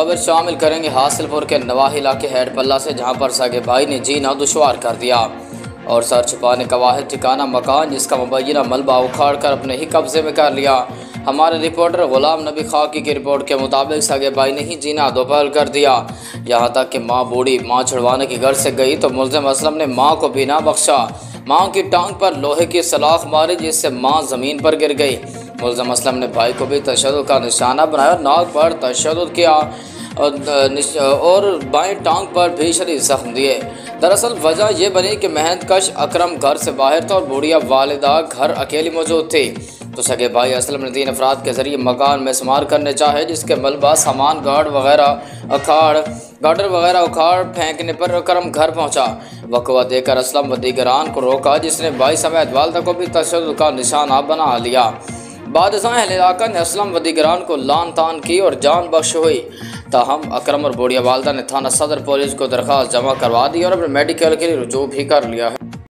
खबर शामिल करेंगे हासिलपुर के नवाही इलाके हेडपल्ला से, जहां पर सगे भाई ने जीना दुश्वार कर दिया और सर छुपाने का वाहिद ठिकाना मकान जिसका मुबैना मलबा उखाड़ कर अपने ही कब्जे में कर लिया। हमारे रिपोर्टर गुलाम नबी खाकी की रिपोर्ट के मुताबिक सगे भाई ने ही जीना दोपहर कर दिया। यहाँ तक कि माँ बूढ़ी माँ छुड़वाने की घर से गई तो मुल्ज़िम असलम ने माँ को भी ना बख्शा। माँ की टांग पर लोहे की सलाख मारी जिससे माँ ज़मीन पर गिर गई। मुल्ज़िम असलम ने भाई को भी तशद्दुद का निशाना बनाया और नाक पर तशद्दुद किया और बाएं टांग पर भी शदीद जख्म दिए। दरअसल वजह यह बनी कि मेहनतकश अकरम घर से बाहर था और बूढ़िया वालिदा घर अकेली मौजूद थी। तो सगे भाई असलम ने 3 अफराद के जरिए मकान में शुमार करने चाहे, जिसके मलबा सामान गार्डर वगैरह उखाड़ फेंकने पर अकरम घर पहुंचा। वकवा देकर असलम व दीगरान को रोका, जिसने भाई समेत वालिदा को भी तशद्दुद का निशाना बना लिया। बाद अहले इलाका ने असलम व दीगरान को लान तान की और जान बख्श हुई। ताहम अकरम और बूढ़िया वालिदा ने थाना सदर पुलिस को दरख्वास्त जमा करवा दी और अपने मेडिकल के लिए रुजू भी कर लिया है।